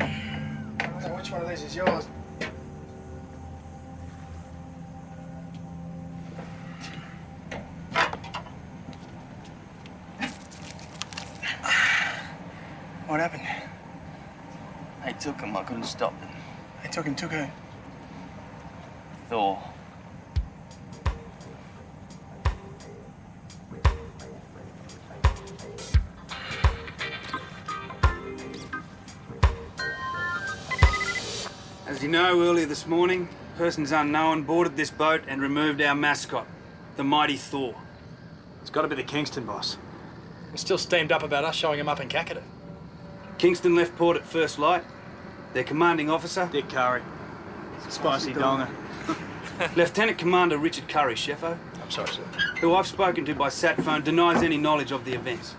I don't know which one of these is yours. What happened? They took him. I couldn't stop them. They took him. Took who? Thor. As you know, earlier this morning, persons unknown boarded this boat and removed our mascot, the mighty Thor. It's got to be the Kingston boss. We're still steamed up about us showing him up in Kakkada. Kingston left port at first light. Their commanding officer, Dick Curry. Spicy donger. Lieutenant Commander Richard Curry, Sheffo, I'm sorry, sir. who I've spoken to by sat phone, denies any knowledge of the events.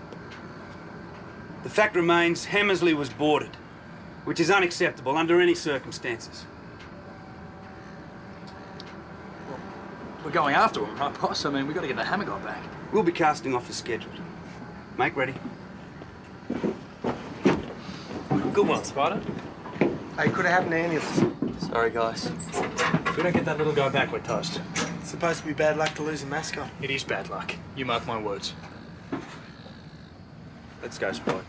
The fact remains, Hammersley was boarded, which is unacceptable under any circumstances. Well, we're going after him, right, boss? I mean, we've got to get the Hammergot back. We'll be casting off as scheduled. Make ready. Good one, Spider. Hey, could have happened to any of us. Sorry, guys. If we don't get that little guy back, we're toast. It's supposed to be bad luck to lose a mascot. It is bad luck. You mark my words. Let's go, Spider.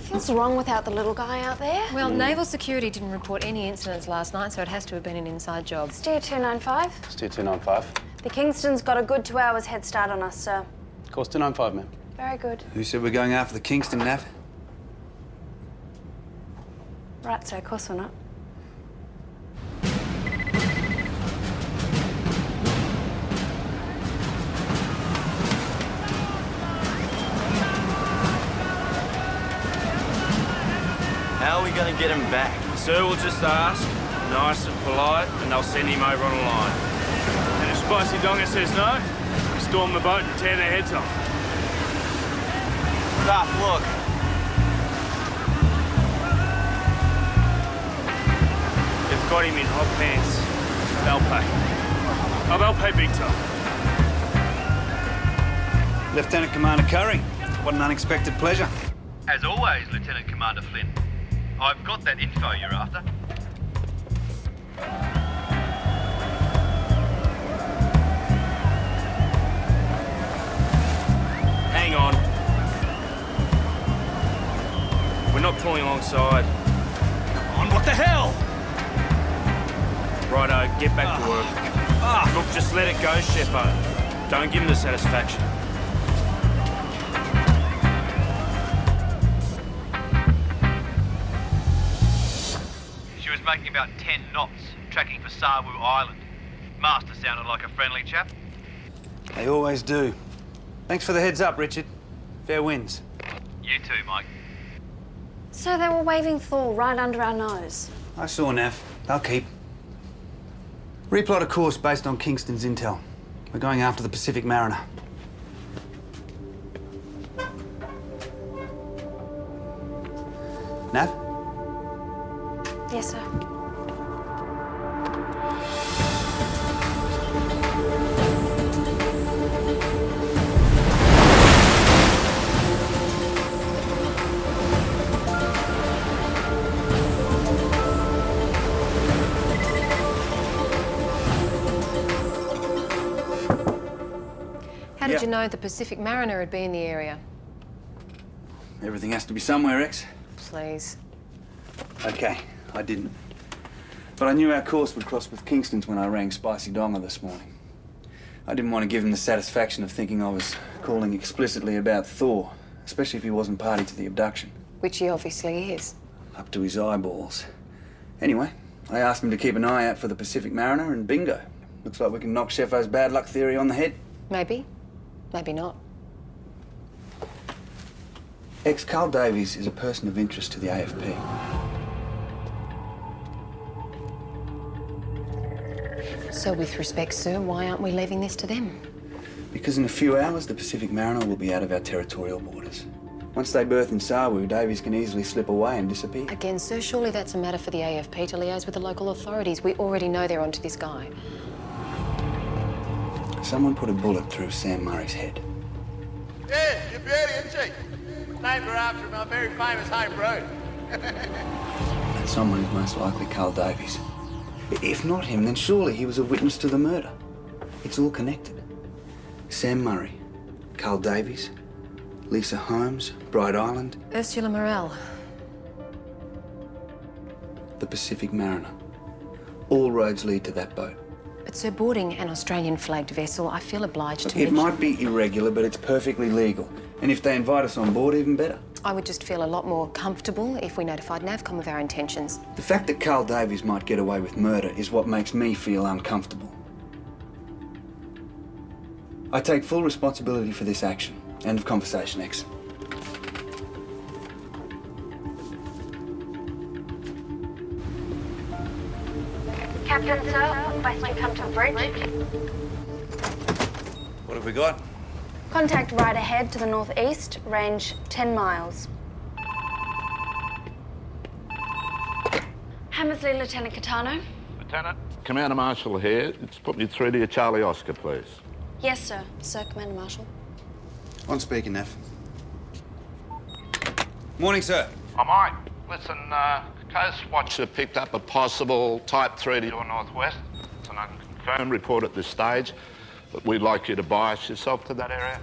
What's wrong without the little guy out there? Well, Naval Security didn't report any incidents last night, so it has to have been an inside job. Steer 295. Steer 295. The Kingston's got a good 2 hours head start on us, sir. Course 295, ma'am. Very good. Who said we're going after the Kingston, Nav? Right, sir, of course we're not. How are we going to get him back? Sir will just ask, nice and polite, and they'll send him over on a line. And if Spicy Donger says no, we storm the boat and tear their heads off. Duff, look. They've got him in hot pants. They'll pay. Oh, they'll pay big time. Lieutenant Commander Curry, what an unexpected pleasure. As always, Lieutenant Commander Flynn. I've got that info you're after. Hang on. We're not pulling alongside. Come on, what the hell? Righto, get back to work. Look, just let it go, Sheppo. Don't give him the satisfaction. She was making about 10 knots, tracking for Savu Island. Master sounded like a friendly chap. They always do. Thanks for the heads up, Richard. Fair winds. You too, Mike. So they were waving Thor right under our nose. I saw, Nav. They'll keep. Replot a course based on Kingston's intel. We're going after the Pacific Mariner. Nav? Yes, sir. How did you know the Pacific Mariner would be in the area? Everything has to be somewhere, X. Please. Okay, I didn't. But I knew our course would cross with Kingston's when I rang Spicy Donger this morning. I didn't want to give him the satisfaction of thinking I was calling explicitly about Thor, especially if he wasn't party to the abduction. Which he obviously is. Up to his eyeballs. Anyway, I asked him to keep an eye out for the Pacific Mariner, and bingo. Looks like we can knock Sheffo's bad luck theory on the head. Maybe. Maybe not. Carl Davies is a person of interest to the AFP. So with respect, sir, why aren't we leaving this to them? Because in a few hours, the Pacific Mariner will be out of our territorial borders. Once they berth in Sawu, Davies can easily slip away and disappear. Again, sir, surely that's a matter for the AFP to liaise with the local authorities. We already know they're onto this guy. Someone put a bullet through Sam Murray's head. Yeah, you're beauty, isn't she? Named her after my very famous home road. That someone is most likely Carl Davies. If not him, then surely he was a witness to the murder. It's all connected. Sam Murray, Carl Davies, Lisa Holmes, Bright Island. Ursula Morel. The Pacific Mariner. All roads lead to that boat. But sir, boarding an Australian-flagged vessel, I feel obliged to... It might be irregular, but it's perfectly legal. And if they invite us on board, even better. I would just feel a lot more comfortable if we notified NAVCOM of our intentions. The fact that Carl Davies might get away with murder is what makes me feel uncomfortable. I take full responsibility for this action. End of conversation, X. Captain, sir, Western come to bridge. What have we got? Contact right ahead to the northeast, range 10 miles. Hammersley, Lieutenant Catano. Lieutenant, Commander Marshal here. It's put me through to your Charlie Oscar, please. Yes, sir. Sir, Commander Marshal. On speaking, Neff. Morning, sir. I'm Mike. Listen, Coast Watcher picked up a possible Type 3 to your northwest. It's an unconfirmed report at this stage, but we'd like you to bias yourself to that area.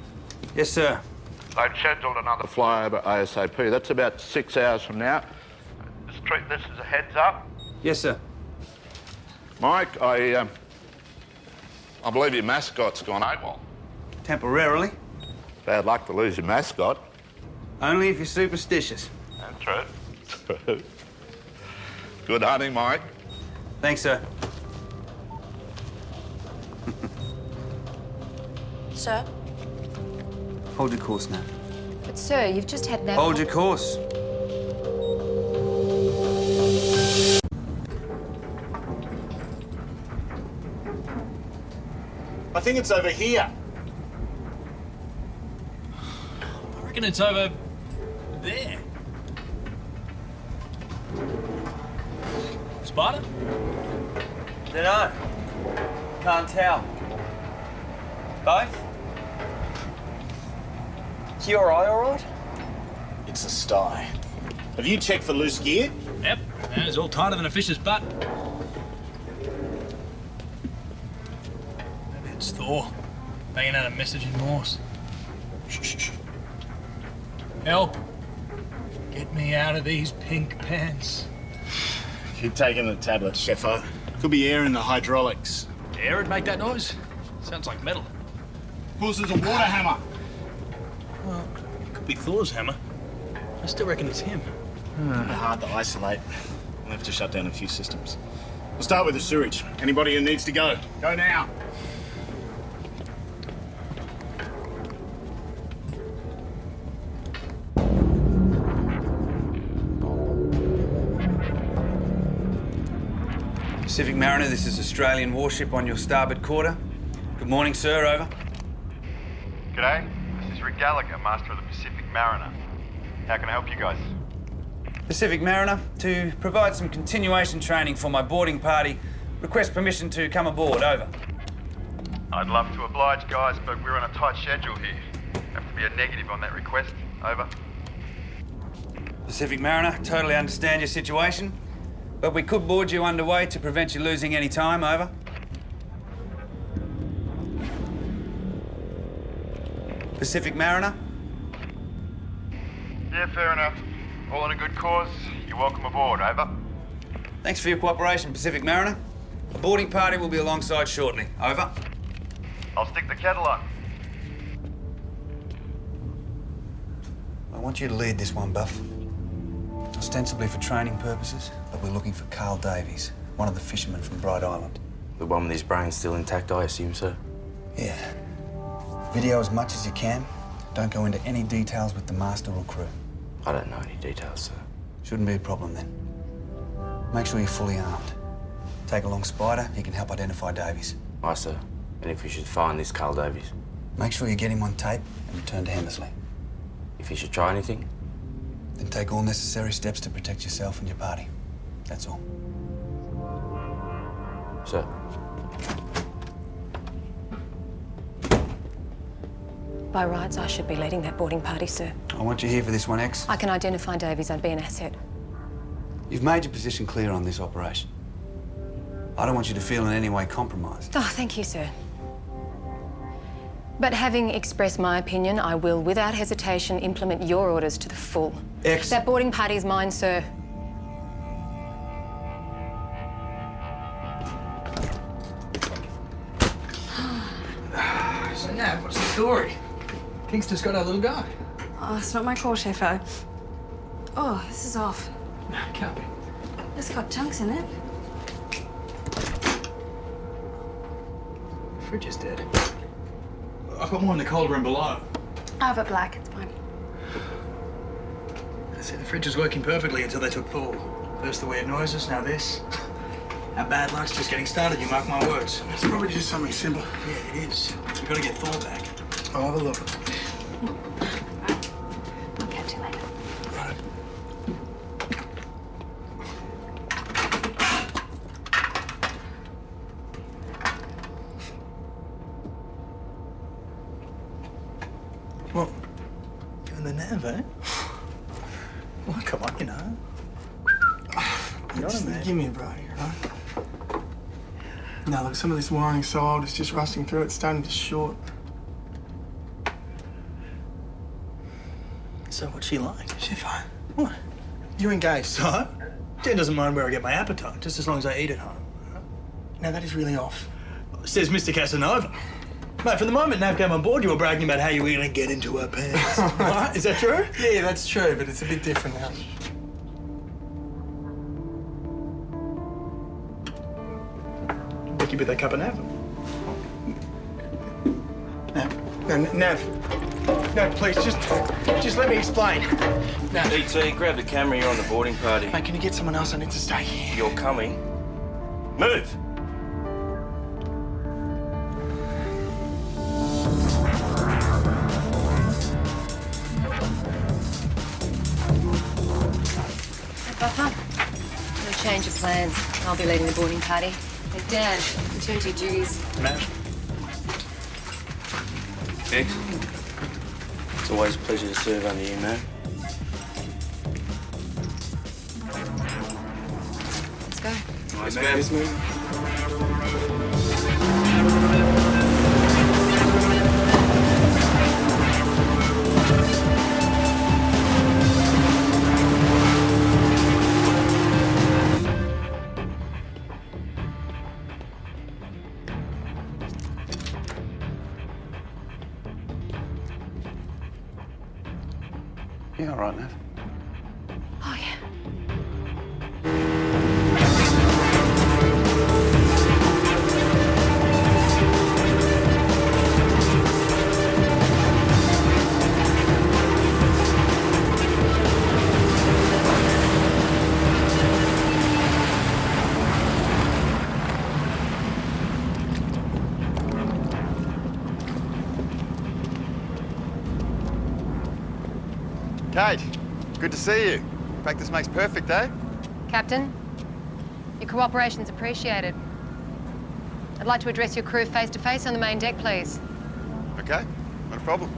Yes, sir. They've scheduled another flyover ASAP. That's about 6 hours from now. Just treat this as a heads up. Yes, sir. Mike, I believe your mascot's gone AWOL. Temporarily. Bad luck to lose your mascot. Only if you're superstitious. That's true. True. Good hunting, Mike. Thanks, sir. Sir? Hold your course now. But sir, you've just had NAVCOM... Hold your course. I think it's over here. I reckon it's over there. Spider? Dunno. Can't tell. Both? Is your eye all right? It's a sty. Have you checked for loose gear? Yep, and it's all tighter than a fish's butt. Maybe it's Thor, banging out a message in Morse. Shh, shh, shh. Help! Get me out of these pink pants. Keep taking the tablet, Sheffo. Could be air in the hydraulics. Air would make that noise? Sounds like metal. Of course, there's a water hammer. Well, it could be Thor's hammer. I still reckon it's him. Hard to isolate. We'll have to shut down a few systems. We'll start with the sewage. Anybody who needs to go, go now. Pacific Mariner, this is Australian warship on your starboard quarter. Good morning, sir, over. G'day, this is Rick Gallagher, Master of the Pacific Mariner. How can I help you guys? Pacific Mariner, to provide some continuation training for my boarding party, request permission to come aboard, over. I'd love to oblige, guys, but we're on a tight schedule here. Have to be a negative on that request, over. Pacific Mariner, totally understand your situation, but we could board you underway to prevent you losing any time, over. Pacific Mariner? Yeah, fair enough. All in a good cause. You're welcome aboard, over. Thanks for your cooperation, Pacific Mariner. A boarding party will be alongside shortly, over. I'll stick the kettle on. I want you to lead this one, Buff. Ostensibly for training purposes, but we're looking for Carl Davies, one of the fishermen from Bright Island. The one with his brain still intact, I assume, sir? Yeah. Video as much as you can. Don't go into any details with the master or crew. I don't know any details, sir. Shouldn't be a problem then. Make sure you're fully armed. Take along Spider, he can help identify Davies. Aye, sir. And if we should find this Carl Davies? Make sure you get him on tape and return to Hammersley. If he should try anything? Then take all necessary steps to protect yourself and your party. That's all. Sir. By rights, I should be leading that boarding party, sir. I want you here for this one, X. I can identify Davies. I'd be an asset. You've made your position clear on this operation. I don't want you to feel in any way compromised. Oh, thank you, sir. But having expressed my opinion, I will, without hesitation, implement your orders to the full. X. That boarding party is mine, sir. So, Nav, what's the story? Kingston's got our little guy. Oh, it's not my call, Chefo. Oh, this is off. No, it can't be. It's got chunks in it. The fridge is dead. I've got more in the cold room below. I have it black, it's fine. I see the fridge was working perfectly until they took Paul. First the weird noises, now this. Our bad luck's just getting started, you mark my words. It's probably just something simple. Yeah, it is. We've got to get Thor back. I'll have a look. I'll catch you later. Right. What? You and the Nav, eh? Well, come on, you know. You know what I mean? Give me a break, right? Now, look, some of this wiring's so old, it's just rusting through. It's starting to short. So what's she like? She's fine. What? You're engaged, so? Jen doesn't mind where I get my appetite, just as long as I eat at home. Now, that is really off. Says Mr. Casanova. Mate, from the moment Nav came on board, you were bragging about how you were going to get into her pants. Right? Is that true? Yeah, that's true, but it's a bit different now. Nikki with that cup of Nav. Nav, please, just let me explain. Nav, E.T., grab the camera, you're on the boarding party. mate, can you get someone else? I need to stay here. You're coming. Move! Buffer, no change of plans. I'll be leading the boarding party. Hey, Dad, return to your duties. Matt? X. It's always a pleasure to serve under you, man. Let's go. Nice, man. Yeah, all right, Nav. Oh, yeah. Kate, good to see you. In fact, this makes perfect, eh? Captain, your cooperation's appreciated. I'd like to address your crew face to face on the main deck, please. Okay, not a problem.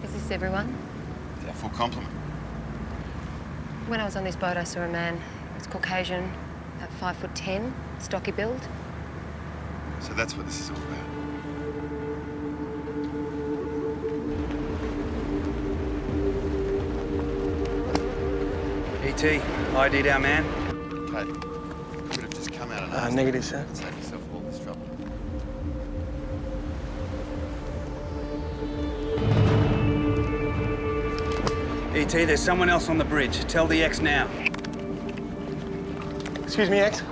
Is this everyone? It's our full complement. When I was on this boat, I saw a man. He was Caucasian, about 5'10", stocky build. So that's what this is all about. ET, ID'd our man. Okay. You could have just come out and asked. Negative, sir. And save yourself all this trouble. ET, there's someone else on the bridge. Tell the X now. Excuse me, X.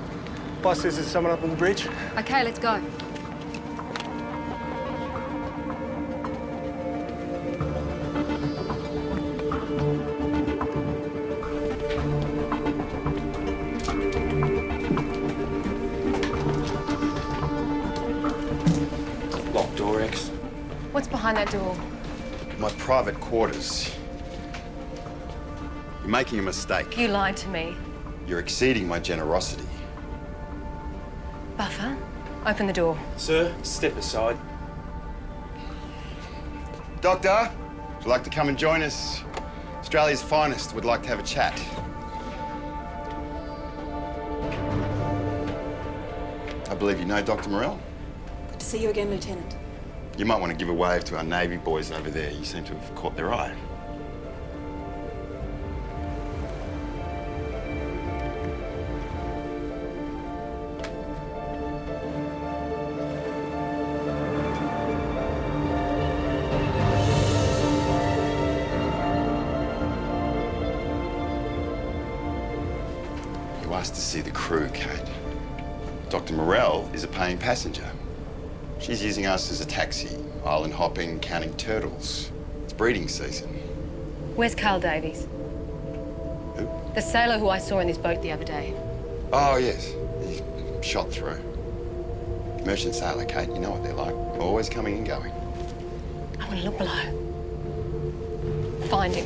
Boss says there's someone up on the bridge. Okay, let's go. Locked door, X. What's behind that door? My private quarters. You're making a mistake. You lied to me. You're exceeding my generosity. Buffer, open the door. Sir, step aside. Doctor, would you like to come and join us? Australia's finest would like to have a chat. I believe you know Dr. Morell. Good to see you again, Lieutenant. You might want to give a wave to our Navy boys over there. You seem to have caught their eye. You asked to see the crew, Kate. Dr. Morell is a paying passenger. She's using us as a taxi, island hopping, counting turtles. It's breeding season. Where's Carl Davies? Who? The sailor who I saw in this boat the other day. Oh, yes. He shot through. Merchant sailor, Kate. You know what they're like. Always coming and going. I want to look below. Find him.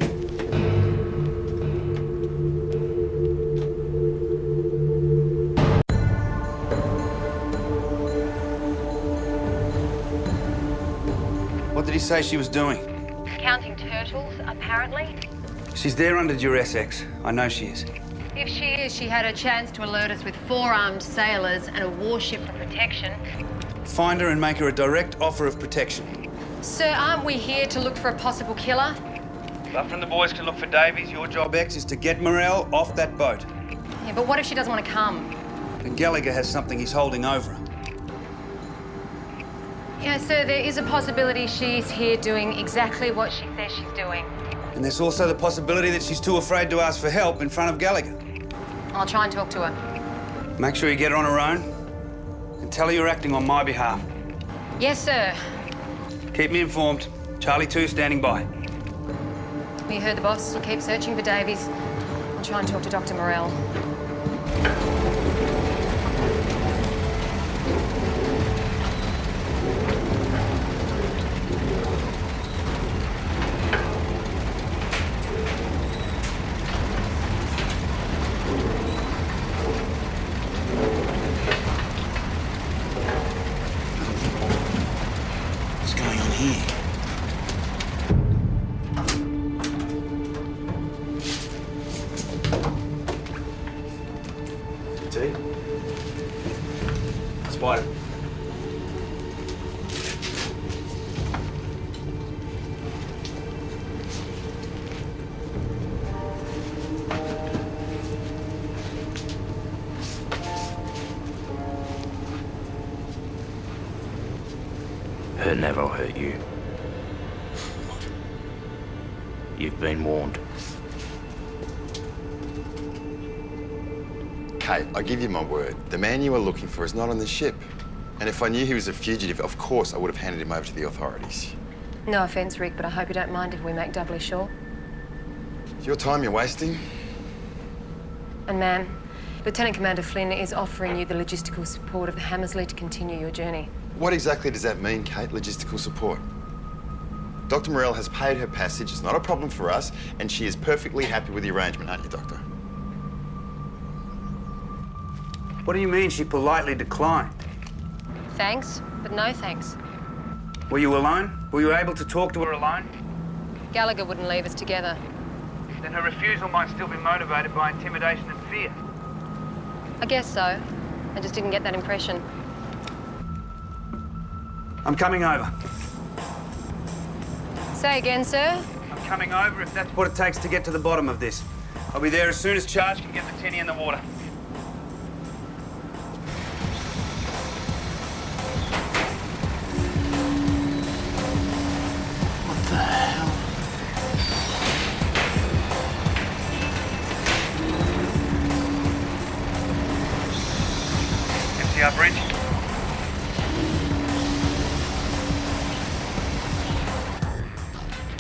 What did he say she was doing? Counting turtles, apparently. She's there under duress, X. I know she is. If she is, she had a chance to alert us with 4 armed sailors and a warship for protection. Find her and make her a direct offer of protection. Sir, aren't we here to look for a possible killer? Buffer and the boys can look for Davies. Your job, X, is to get Morell off that boat. Yeah, but what if she doesn't want to come? And Gallagher has something he's holding over her. Yeah, sir, there is a possibility she's here doing exactly what she says she's doing. And there's also the possibility that she's too afraid to ask for help in front of Gallagher. I'll try and talk to her. Make sure you get her on her own and tell her you're acting on my behalf. Yes, sir. Keep me informed. Charlie 2 standing by. We heard the boss will keep searching for Davies. I'll try and talk to Dr. Morell. What's going on here? Tea? Spider. Her never will hurt you. You've been warned. Kate, I give you my word. The man you were looking for is not on the ship. And if I knew he was a fugitive, of course I would have handed him over to the authorities. No offence, Rick, but I hope you don't mind if we make doubly sure. It's your time you're wasting. And ma'am, Lieutenant Commander Flynn is offering you the logistical support of the Hammersley to continue your journey. What exactly does that mean, Kate, logistical support? Dr. Morell has paid her passage. It's not a problem for us, and she is perfectly happy with the arrangement, aren't you, Doctor? What do you mean she politely declined? Thanks, but no thanks. Were you alone? Were you able to talk to her alone? Gallagher wouldn't leave us together. Then her refusal might still be motivated by intimidation and fear. I guess so. I just didn't get that impression. I'm coming over. Say again, sir? I'm coming over if that's what it takes to get to the bottom of this. I'll be there as soon as Charge can get the tinny in the water. What the hell? MCR bridge.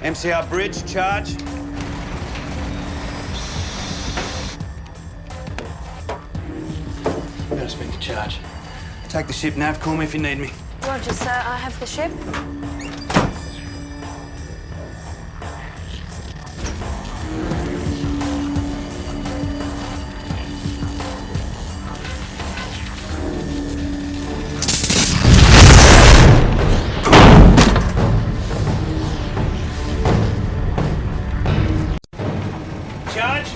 MCR bridge, Charge. Better speak to Charge. Take the ship, Nav. Call me if you need me. Roger, sir. I have the ship. Charge.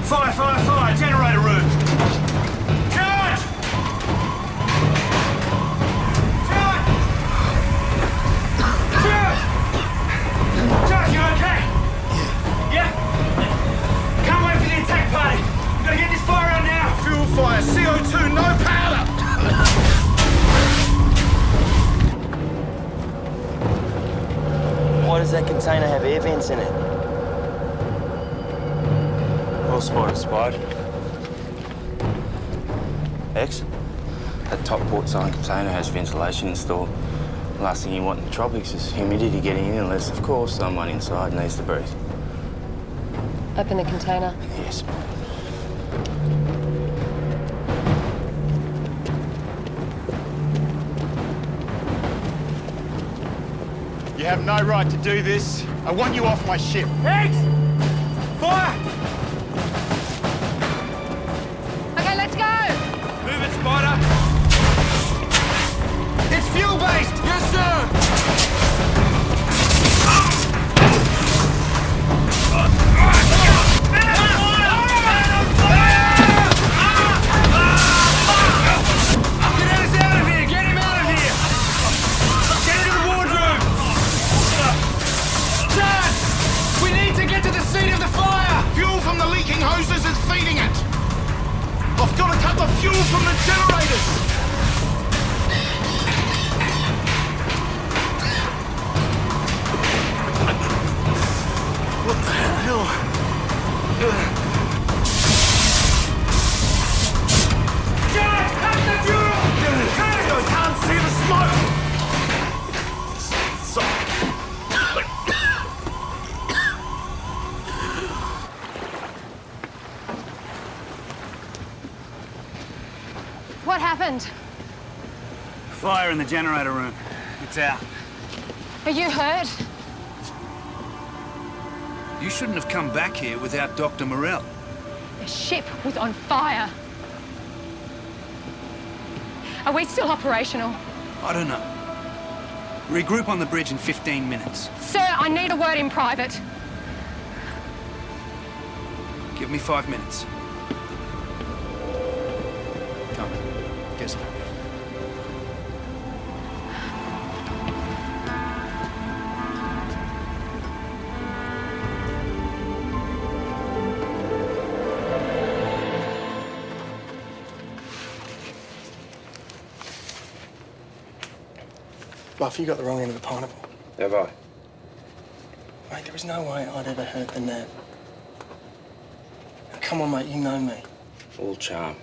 Fire, fire, fire! Generator room! Charge! Charge! Charge! Charge, you okay? Yeah? Can't wait for the attack party. We've got to get this fire out now. Fuel fire, CO2, no powder! Why does that container have air vents in it? Well spotted, Spide. X? That top port side container has ventilation installed. The last thing you want in the tropics is humidity getting in unless, of course, someone inside needs to breathe. Open the container. Yes. You have no right to do this. I want you off my ship. Eggs! Fire! Okay, let's go! Move it, Spider! It's fuel-based! Yes, sir! Get us out of here! Get him out of here! Get into the wardrobe! Charge! We need to get to the scene of the fire! Fuel from the leaking hoses is feeding it. I've got to cut the fuel from the generators. What the hell? Charge! Cut the fuel! I can't see the smoke. What happened? Fire in the generator room. It's out. Are you hurt? You shouldn't have come back here without Dr. Morell. The ship was on fire. Are we still operational? I don't know. Regroup on the bridge in 15 minutes. Sir, I need a word in private. Give me 5 minutes. Come. Guess what? Buff, you got the wrong end of the pineapple. Have I? Mate, there was no way I'd ever hurt the Nav. Come on, mate, you know me. All charm.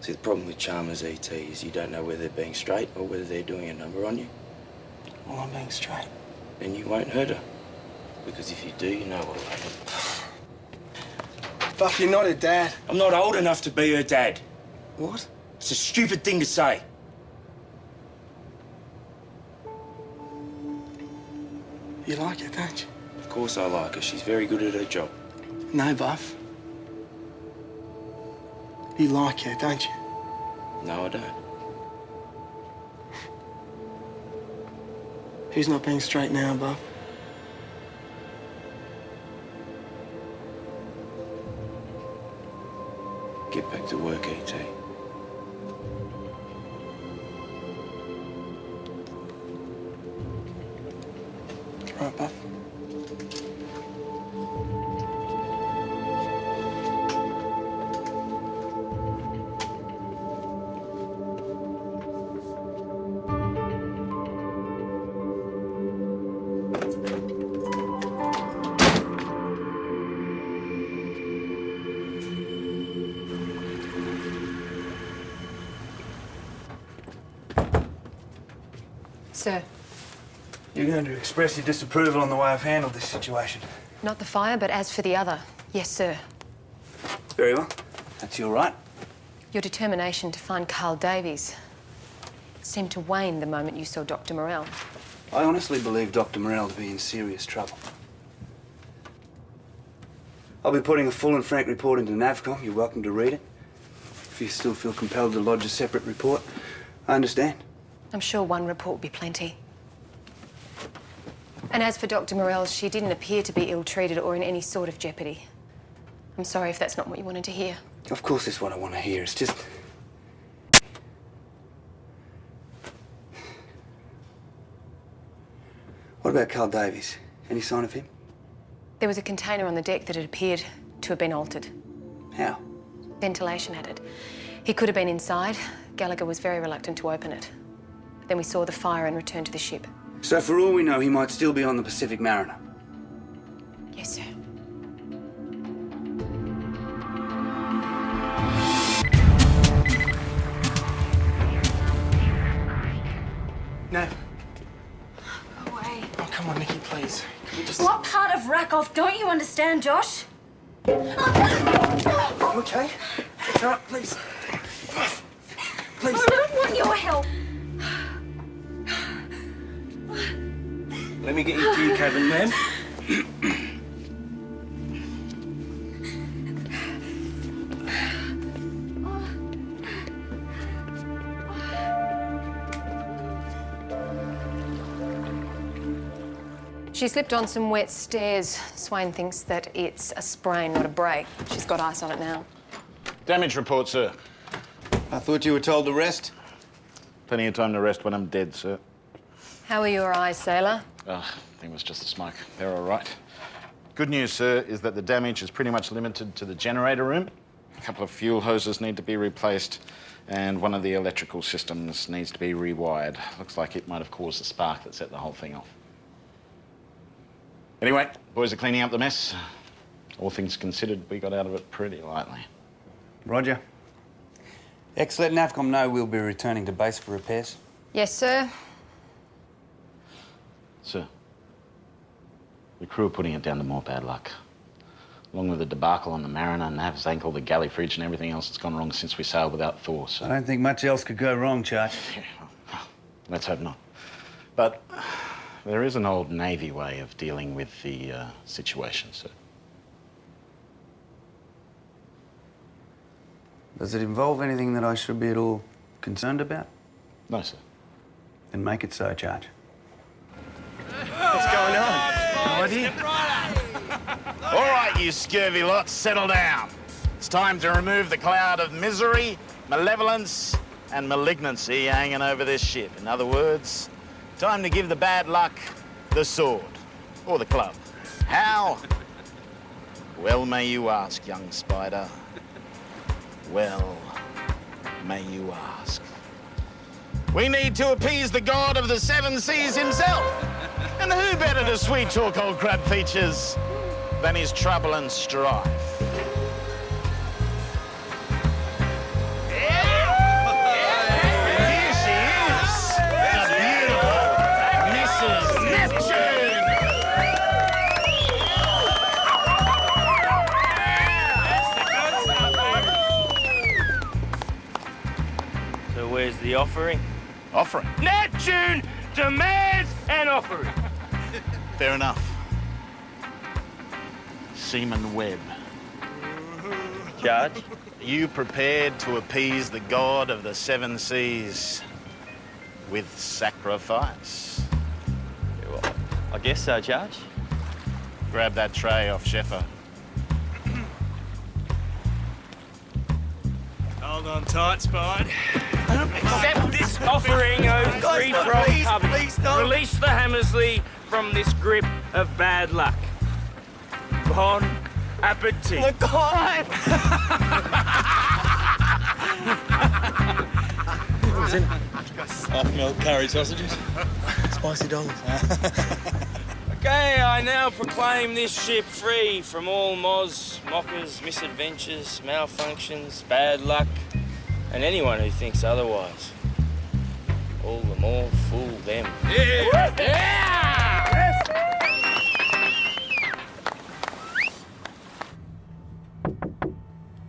See, the problem with charmers, ET, is you don't know whether they're being straight or whether they're doing a number on you. Well, I'm being straight. Then you won't hurt her. Because if you do, you know what'll happen. Buff, you're not her dad. I'm not old enough to be her dad. What? It's a stupid thing to say. You like her, don't you? Of course I like her. She's very good at her job. No, Buff. You like her, don't you? No, I don't. Who's not being straight now, Buff? Get back to work, ET. Right, Buff. Sir, You're going to express your disapproval on the way I've handled this situation. not the fire, but as for the other. Yes, sir. Very well. That's your right. Your determination to find Carl Davies seemed to wane the moment you saw Dr. Morell. I honestly believe Dr. Morell to be in serious trouble. I'll be putting a full and frank report into NAVCOM. You're welcome to read it. If you still feel compelled to lodge a separate report, I understand. I'm sure one report will be plenty. And as for Dr. Morell, she didn't appear to be ill-treated or in any sort of jeopardy. I'm sorry if that's not what you wanted to hear. Of course it's what I want to hear. It's just... What about Carl Davies? Any sign of him? There was a container on the deck that had appeared to have been altered. How? Ventilation added. He could have been inside. Gallagher was very reluctant to open it. Then we saw the fire and returned to the ship. So for all we know, he might still be on the Pacific Mariner. Yes, sir. Nav. Go away. Oh, come on, Nikki, please. Can we just... What part of rack off don't you understand, Josh? You okay? It's all right, please. Please. I don't want your help. Let me get you to your cabin, ma'am. She slipped on some wet stairs. Swain thinks that it's a sprain, not a break. She's got ice on it now. Damage report, sir. I thought you were told to rest. Plenty of time to rest when I'm dead, sir. How are your eyes, sailor? I think it was just the smoke. They're all right. Good news, sir, is that the damage is pretty much limited to the generator room. A couple of fuel hoses need to be replaced, and one of the electrical systems needs to be rewired. Looks like it might have caused the spark that set the whole thing off. Anyway, boys are cleaning up the mess. All things considered, we got out of it pretty lightly. Roger. X, let NAVCOM know we'll be returning to base for repairs. Yes, sir. Sir, the crew are putting it down to more bad luck. Along with the debacle on the Mariner, Nav's ankle, the galley fridge, and everything else that's gone wrong since we sailed without Thor, so... I don't think much else could go wrong, Charge. Yeah, well, let's hope not. But there is an old Navy way of dealing with the situation, sir. Does it involve anything that I should be at all concerned about? No, sir. Then make it so, Charge. What's going on? No idea. All right, you scurvy lot, settle down. It's time to remove the cloud of misery, malevolence, and malignancy hanging over this ship. In other words, time to give the bad luck the sword, or the club. How? Well may you ask, young spider. Well may you ask. We need to appease the god of the seven seas himself. And who better to sweet talk old crab features than his trouble and strife? Here she is, the beautiful Mrs. Neptune. So where's the offering? Offering? Neptune demands an offering. Fair enough. Seaman Webb. Judge? Are you prepared to appease the god of the seven seas with sacrifice? Yeah, well, I guess so, Judge. Grab that tray off Sheffer. Hold on tight, Spide. Accept this offering, O free from Harvey. Please don't. Release the Hammersley from this grip of bad luck. Bon appetit. Look, God! What's in it? Half-milk curry sausages. Spicy dollars. Okay, I now proclaim this ship free from all moz, mockers, misadventures, malfunctions, bad luck, and anyone who thinks otherwise. All the more fool them. Yeah! Yeah!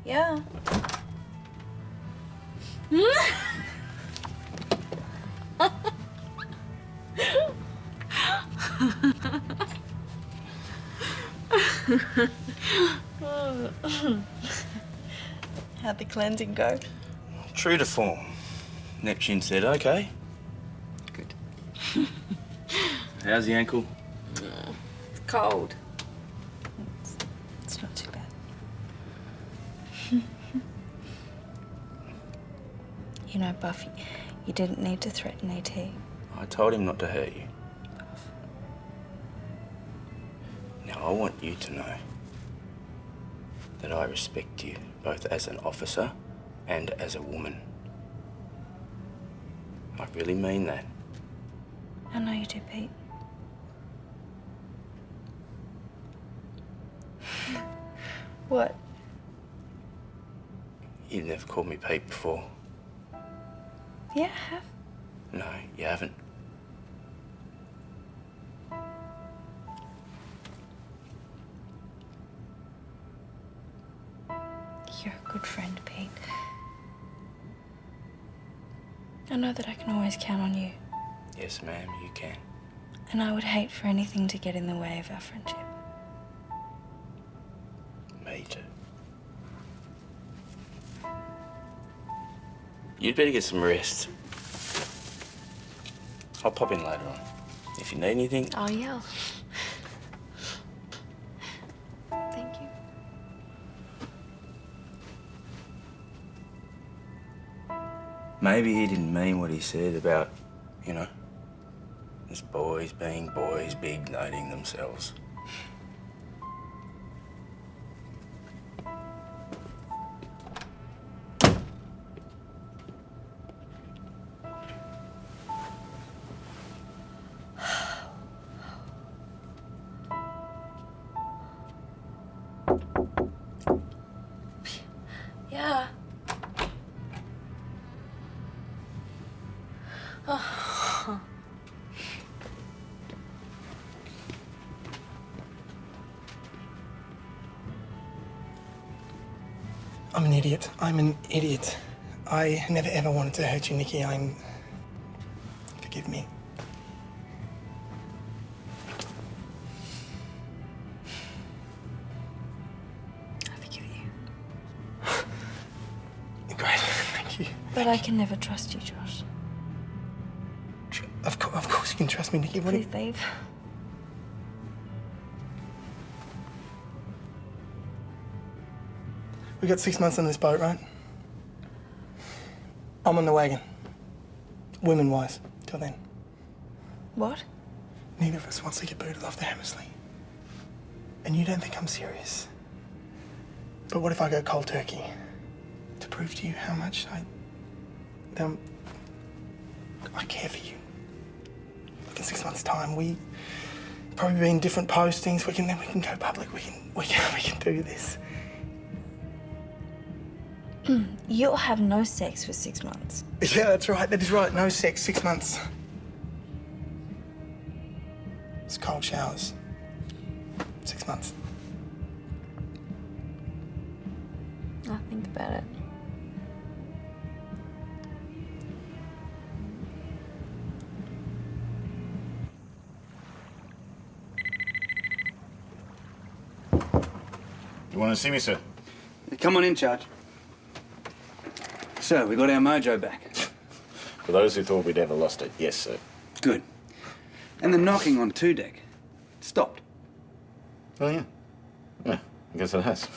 Yeah. How'd the cleansing go? True to form. Neptune said, okay. Good. How's the ankle? It's cold. It's not too bad. You know, Buffy, you didn't need to threaten AT. I told him not to hurt you. Now, I want you to know that I respect you both as an officer and as a woman. I really mean that. I know you do, Pete. What? You've never called me Pete before. Yeah, I have. No, you haven't. You're a good friend, Pete. I know that I can always count on you. Yes, ma'am, you can. And I would hate for anything to get in the way of our friendship. Me too. You'd better get some rest. I'll pop in later on. If you need anything... I'll yell. Thank you. Maybe he didn't mean what he said about, you know, us boys being boys, big noting themselves. Yeah. Oh. I'm an idiot. I'm an idiot. I never ever wanted to hurt you, Nikki. Forgive me. I forgive you. Great, thank you. But I can never trust you, Josh. Of course you can trust me, Nikki. What Please leave. We got 6 months on this boat, right? I'm on the wagon. Women-wise, till then. What? Neither of us wants to get booted off the Hammersley. And you don't think I'm serious. But what if I go cold turkey? To prove to you how much I care for you. Look, in 6 months' time, we probably be in different postings. We can go public. We can do this. You'll have no sex for 6 months. Yeah, that's right. That is right. No sex, 6 months. It's cold showers. 6 months. I'll think about it. You want to see me, sir? Come on in, Charge. So, we got our mojo back. For those who thought we'd ever lost it, yes, sir. Good. And the knocking on 2 deck stopped. Oh, yeah. Yeah, I guess it has.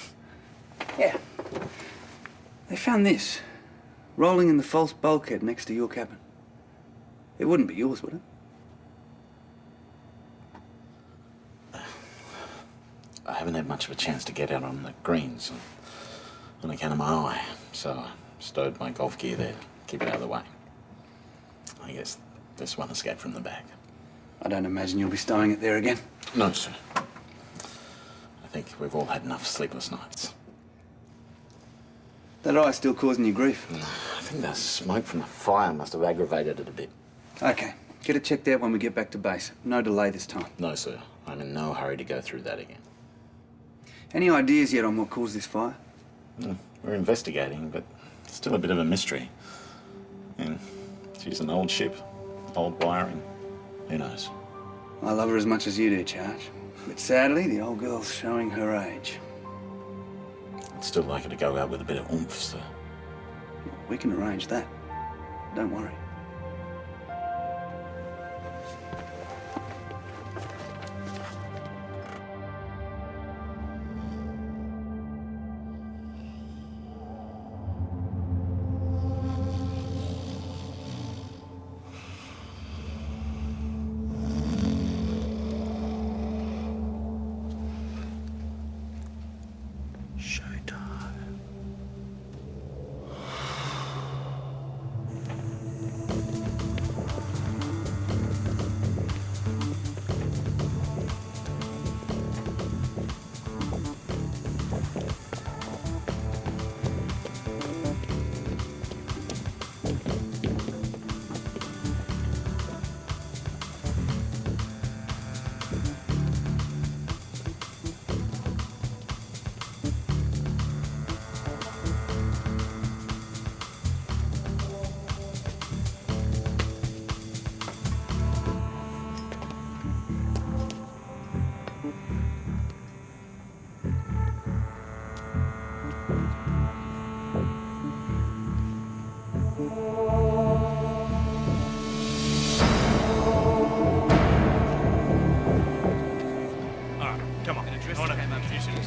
Yeah. They found this, rolling in the false bulkhead next to your cabin. It wouldn't be yours, would it? haven't had much of a chance to get out on the greens on account of my eye, so I stowed my golf gear there to keep it out of the way. I guess this one escaped from the bag. I don't imagine you'll be stowing it there again. No, sir. I think we've all had enough sleepless nights. That eye still causing you grief? I think the smoke from the fire must have aggravated it a bit. Okay, get it checked out when we get back to base. No delay this time. No, sir. I'm in no hurry to go through that again. Any ideas yet on what caused this fire? We're investigating, but it's still a bit of a mystery. And she's an old ship, old wiring. Who knows? I love her as much as you do, Charge. But sadly, the old girl's showing her age. I'd still like her to go out with a bit of oomph, sir. We can arrange that. Don't worry.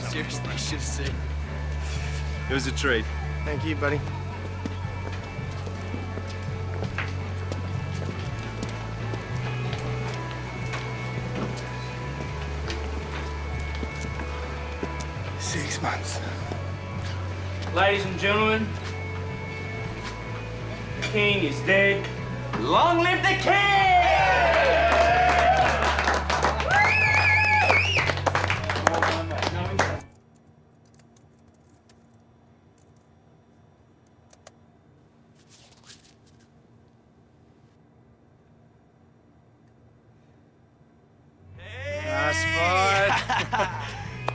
Seriously, you should have seen. It was a treat. Thank you, buddy. Six months. Ladies and gentlemen, the king is dead. Long live the king!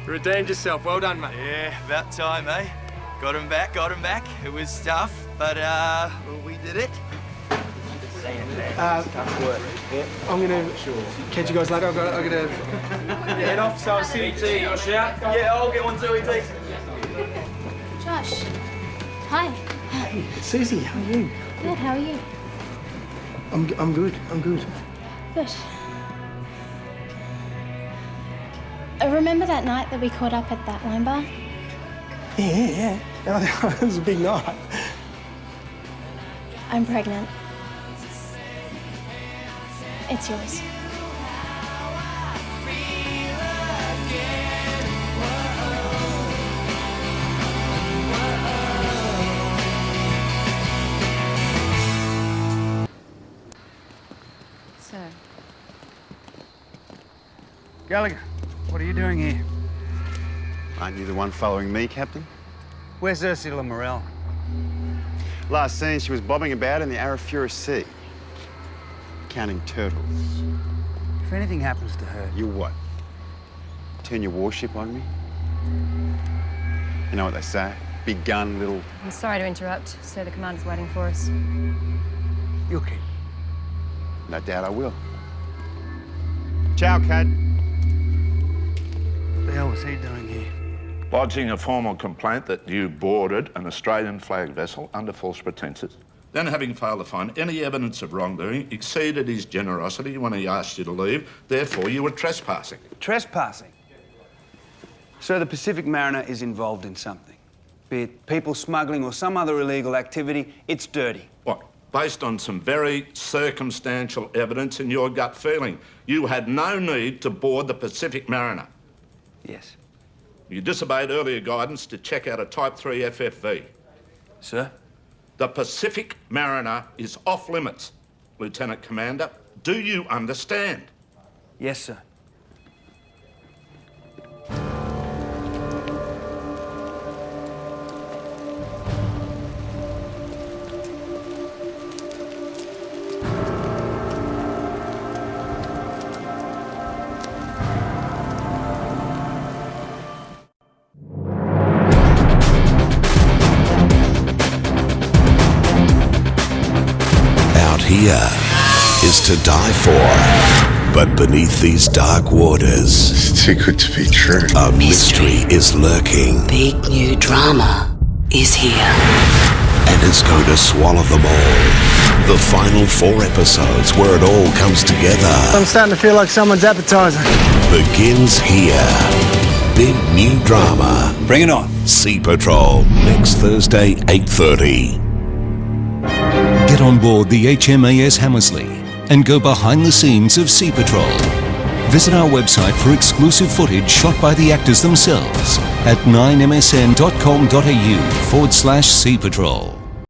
Redeemed yourself. Well done, mate. Yeah, about time, eh? Got him back, got him back. It was tough, but well, we did it. Tough work. Yeah. I'm gonna catch you guys later. I gotta head off, so I'll see you. Your shout? Yeah, I'll get one too, ET. Josh. Hi. Hey, Susie, how are you? Good, how are you? I'm good. I'm good. Good. Remember that night that we caught up at that wine bar? Yeah. It was a big night. I'm pregnant. It's yours. So, Gallagher, what are you doing here? Aren't you the one following me, Captain? Where's Ursula Morell? Last seen, she was bobbing about in the Arafura Sea, counting turtles. If anything happens to her... You what? Turn your warship on me? You know what they say? Big gun, little... I'm sorry to interrupt. Sir, the commander's waiting for us. You'll keep. No doubt I will. Ciao, Cad. What the hell was he doing here? Lodging a formal complaint that you boarded an Australian flag vessel under false pretences. Then, having failed to find any evidence of wrongdoing, exceeded his generosity when he asked you to leave. Therefore, you were trespassing. Trespassing? So the Pacific Mariner is involved in something. Be it people smuggling or some other illegal activity, it's dirty. What? Based on some very circumstantial evidence and your gut feeling. You had no need to board the Pacific Mariner. Yes. You disobeyed earlier guidance to check out a Type 3 FFV. Sir? The Pacific Mariner is off limits, Lieutenant Commander. Do you understand? Yes, sir. Here is to die for, but beneath these dark waters, it's too good to be true. A mystery is lurking. Big new drama is here, and it's going to swallow them all. The final 4 episodes where it all comes together. I'm starting to feel like someone's appetizer. Begins here. Big new drama. Bring it on. Sea Patrol, next Thursday, 8:30. Get on board the HMAS Hammersley and go behind the scenes of Sea Patrol. Visit our website for exclusive footage shot by the actors themselves at 9msn.com.au/Sea Patrol.